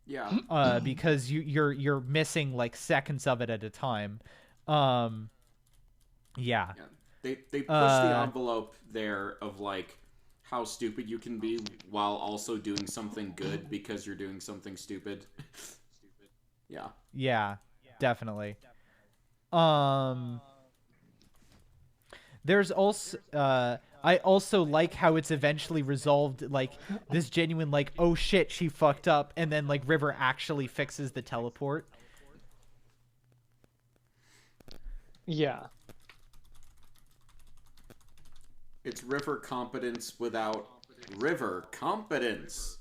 Yeah. Because you're missing like seconds of it at a time. Um, yeah. Yeah. They push the envelope there of like how stupid you can be while also doing something good because you're doing something stupid. Yeah. Yeah, definitely. Um, there's also I also like how it's eventually resolved, like this genuine like, oh shit, she fucked up, and then like River actually fixes the teleport. Yeah. It's River competence without River competence.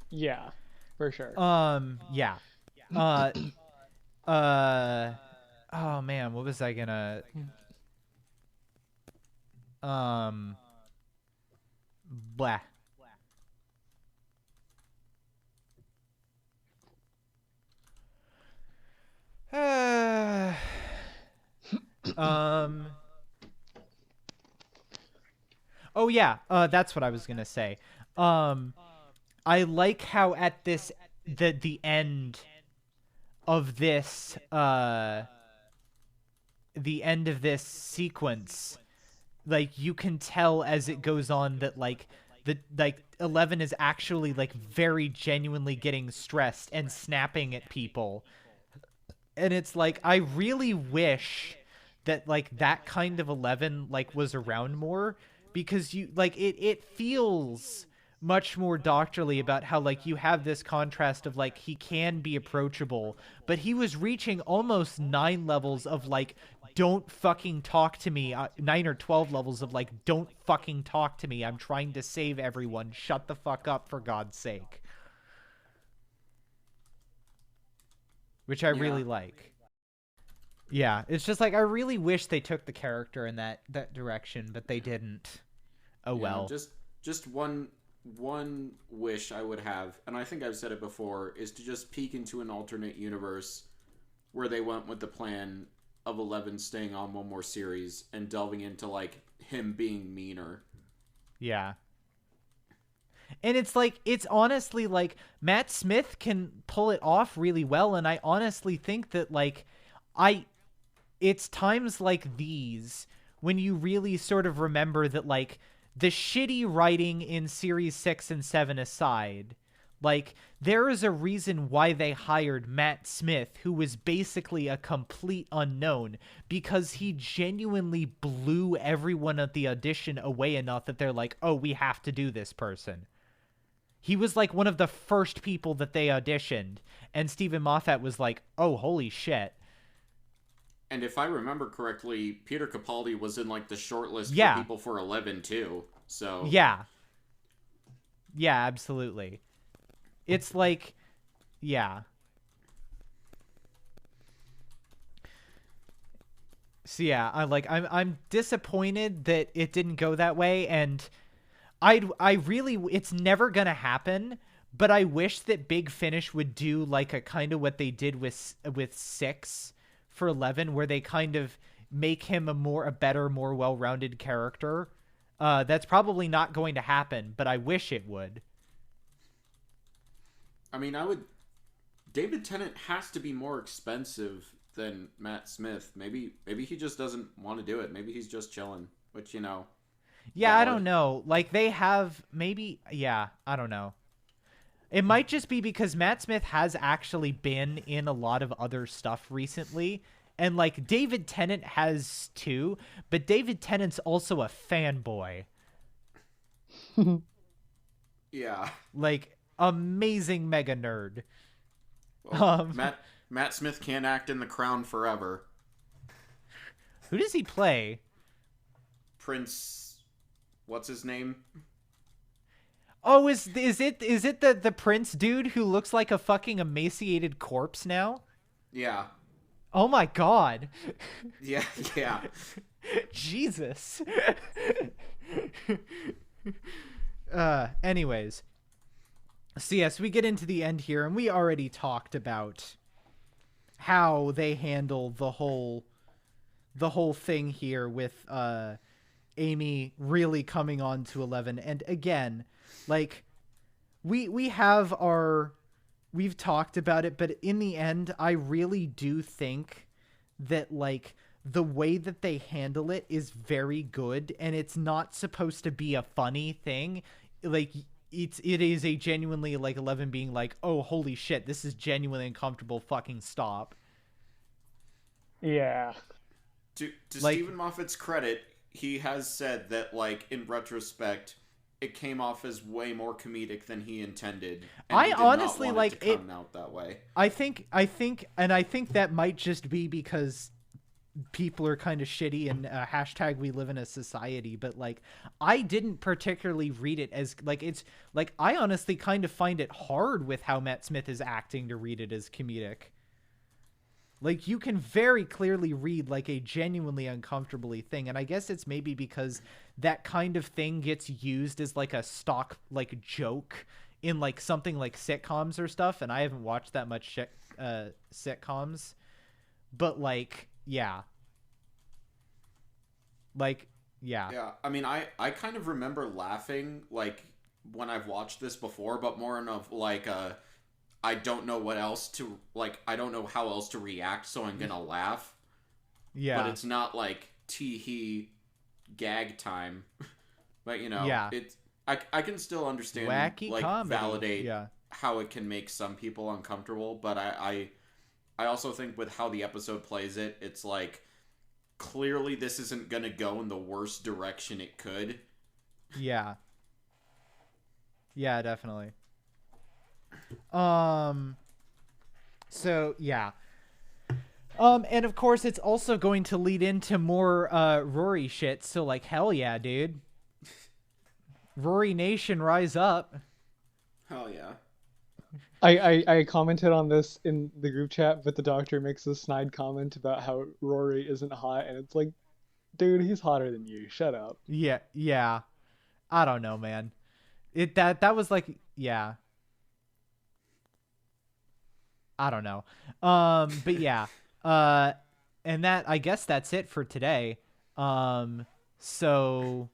Yeah. For sure. Yeah. Uh, oh man, what was I gonna? Blah. Um. Oh yeah, that's what I was gonna say. Um, I like how at the end of this the end of this sequence, like you can tell as it goes on that like the like 11 is actually like very genuinely getting stressed and snapping at people. And it's like I really wish that like that kind of 11 like was around more, because you like it feels much more doctorally about how like you have this contrast of like he can be approachable, but he was reaching almost 9 levels of like don't fucking talk to me, 9 or 12 levels of like don't fucking talk to me, I'm trying to save everyone, shut the fuck up for God's sake, which I really like. Yeah, it's just like I really wish they took the character in that direction, but they didn't. Oh well. Just one wish I would have, and I think I've said it before, is to just peek into an alternate universe where they went with the plan of 11 staying on one more series and delving into like him being meaner. Yeah. And it's like, it's honestly like Matt Smith can pull it off really well, and I honestly think that like it's times like these when you really sort of remember that like the shitty writing in series 6 and 7 aside, like there is a reason why they hired Matt Smith, who was basically a complete unknown, because he genuinely blew everyone at the audition away enough that they're like, oh, we have to do this person. He was like one of the first people that they auditioned, and Stephen Moffat was like, oh, holy shit. And if I remember correctly, Peter Capaldi was in like the shortlist for people for 11 too. So yeah, absolutely. It's like, yeah. So yeah, I'm disappointed that it didn't go that way, and I really, it's never gonna happen. But I wish that Big Finish would do like a kind of what they did with 6 for 11, where they kind of make him a better, more well-rounded character. That's probably not going to happen, but I wish it would. I mean, David Tennant has to be more expensive than Matt Smith. Maybe he just doesn't want to do it. Maybe he's just chilling, which, you know. Yeah, valid. I don't know. Like, they have maybe, yeah, I don't know. It might just be because Matt Smith has actually been in a lot of other stuff recently. And, like, David Tennant has too. But David Tennant's also a fanboy. Yeah. Like, amazing mega nerd. Well, Matt Smith can't act in The Crown forever. Who does he play? Prince... What's his name? Oh, is it the prince dude who looks like a fucking emaciated corpse now? Yeah. Oh my god. Yeah. Jesus. Anyways. So yes, we get into the end here, and we already talked about how they handle the whole thing here with Amy really coming on to 11. And again, like we have our we've talked about it, but in the end, I really do think that like the way that they handle it is very good, and it's not supposed to be a funny thing. Like it is a genuinely like 11 being like, "Oh, holy shit, this is genuinely uncomfortable, fucking stop." Yeah. To Like Stephen Moffat's credit, he has said that, like, in retrospect, it came off as way more comedic than he intended, and I he did not honestly want it to like it. come out that way. I think that might just be because people are kind of shitty and hashtag we live in a society, but like I didn't particularly read it as like it's like I honestly kind of find it hard with how Matt Smith is acting to read it as comedic. Like you can very clearly read like a genuinely uncomfortably thing, and I guess it's maybe because that kind of thing gets used as like a stock like joke in like something like sitcoms or stuff, and I haven't watched that much sitcoms, but like yeah. Like, yeah. Yeah, I mean, I kind of remember laughing, like, when I've watched this before, but more in of, like, I don't know what else to, like, I don't know how else to react, so I'm gonna laugh. Yeah. But it's not, like, tee-hee gag time. But, you know, Yeah. it's, I can still understand, Wacky like, comedy. validate Yeah. how it can make some people uncomfortable, but I also think with how the episode plays it, it's like, clearly this isn't gonna go in the worst direction it could. Yeah. Yeah, definitely. So yeah. And of course it's also going to lead into more Rory shit, so like hell yeah, dude. Rory Nation, rise up. Hell yeah. I commented on this in the group chat, but the doctor makes a snide comment about how Rory isn't hot, and it's like, dude, he's hotter than you. Shut up. Yeah, yeah. I don't know, man. That was like yeah. I don't know. But yeah. And that I guess that's it for today. So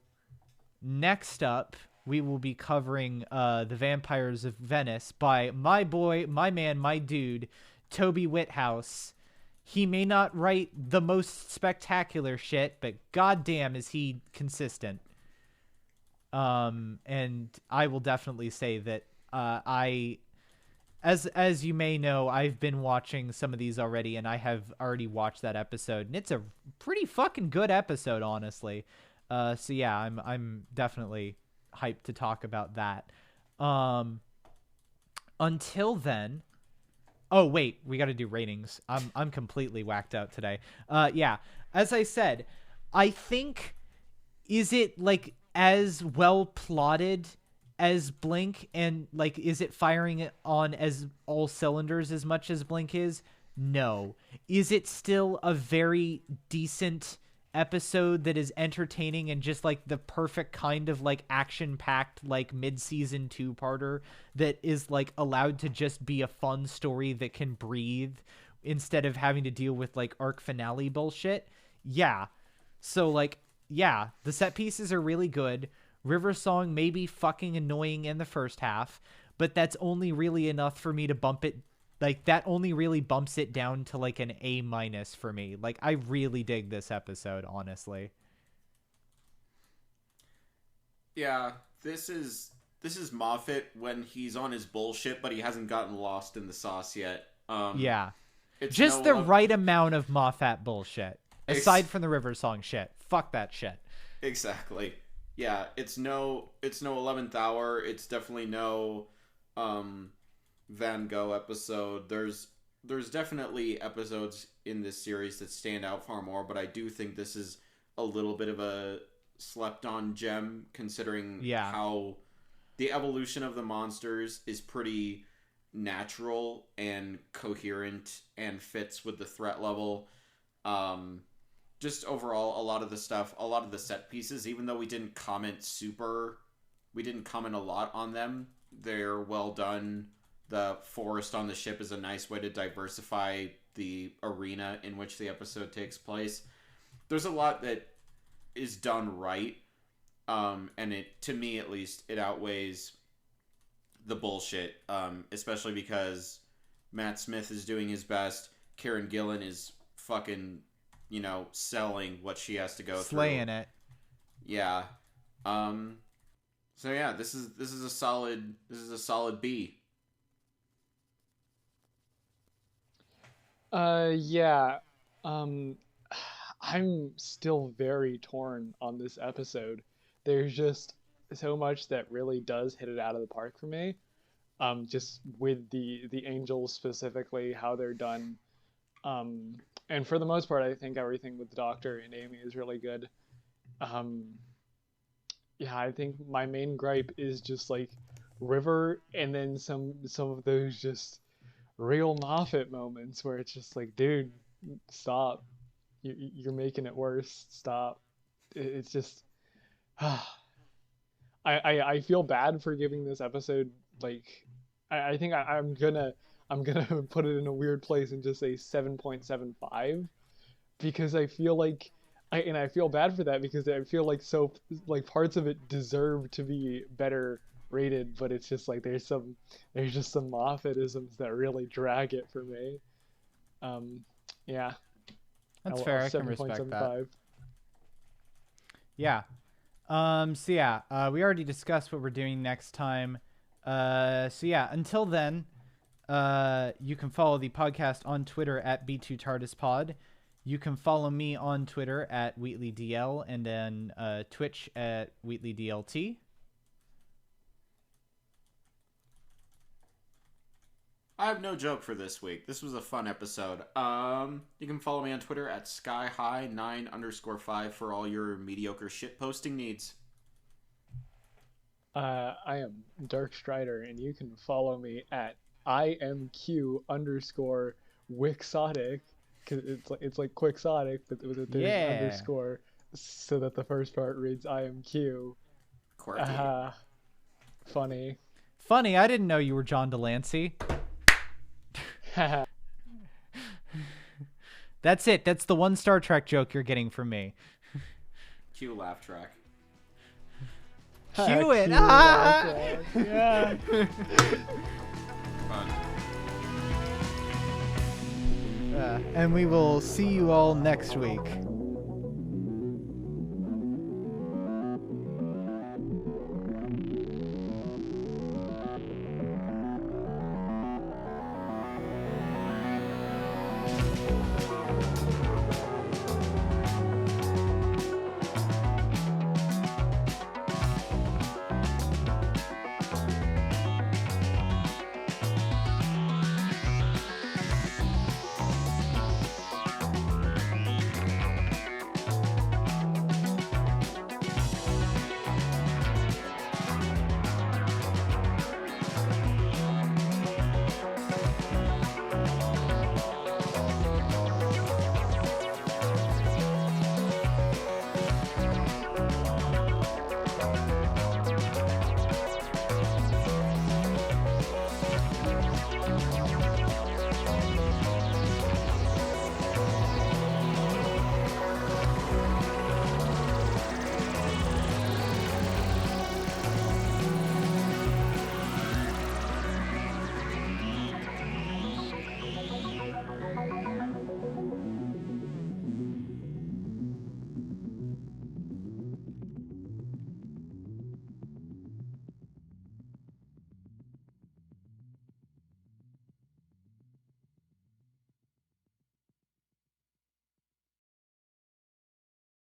next up we will be covering The Vampires of Venice by my boy, my man, my dude, Toby Whithouse. He may not write the most spectacular shit, but goddamn is he consistent. And I will definitely say that as you may know, I've been watching some of these already, and I have already watched that episode, and it's a pretty fucking good episode, honestly. So yeah, I'm definitely hyped to talk about that. Until then, oh wait, we got to do ratings. I'm completely whacked out today. Yeah, as I said, I think is it like as well plotted as Blink, and like is it firing it on as all cylinders as much as Blink is? No. Is it still a very decent episode that is entertaining and just like the perfect kind of like action-packed like mid-season two-parter that is like allowed to just be a fun story that can breathe instead of having to deal with like arc finale bullshit? Yeah. So like yeah, the set pieces are really good. River Song may be fucking annoying in the first half, but that's only really enough for me to bump it. Like, that only really bumps it down to, like, an A- for me. Like, I really dig this episode, honestly. Yeah, this is Moffat when he's on his bullshit, but he hasn't gotten lost in the sauce yet. Yeah. It's Just no the right amount of Moffat bullshit. Aside from the River Song shit. Fuck that shit. Exactly. Yeah, it's no 11th hour. It's definitely no Van Gogh episode. There's definitely episodes in this series that stand out far more, but I do think this is a little bit of a slept on gem considering how the evolution of the monsters is pretty natural and coherent and fits with the threat level. Just overall, a lot of the set pieces, even though we didn't comment a lot on them, They're well done. The forest on the ship is a nice way to diversify the arena in which the episode takes place. There's a lot that is done right, and it, to me at least, it outweighs the bullshit, especially because Matt Smith is doing his best. Karen Gillan is fucking, selling what she has to go Slaying through. it. Yeah. So yeah, this is a solid B. Yeah. Um, I'm still very torn on this episode. There's just so much that really does hit it out of the park for me. Just with the angels specifically, how they're done. And for the most part, I think everything with the Doctor and Amy is really good. Um, yeah, I think my main gripe is just like River, and then some of those just real Moffat moments where it's just like, dude, stop. You're making it worse. Stop. It's just, I feel bad for giving this episode like, I think I'm gonna put it in a weird place and just say 7.75, because I feel like I feel bad for that because I feel like parts of it deserve to be better rated, but it's just like there's just some Moffatisms that really drag it for me. Yeah. That's fair. I can respect that. 7.75. Yeah. So yeah, we already discussed what we're doing next time. So yeah, until then, you can follow the podcast on Twitter at B2TARDISPod. You can follow me on Twitter at WheatleyDL, and then Twitch at WheatleyDLT. I have no joke for this week. This was a fun episode. You can follow me on Twitter at SkyHigh9_5 for all your mediocre shit posting needs. I am Dark Strider, and you can follow me at IMQ_Wixotic, because it's like Quixotic, but with an underscore, so that the first part reads IMQ. Quirky. Funny. Funny, I didn't know you were John Delancey. That's it. That's the one Star Trek joke you're getting from me. Cue laugh track. Cue it. Yeah. Fun. And we will see you all next week.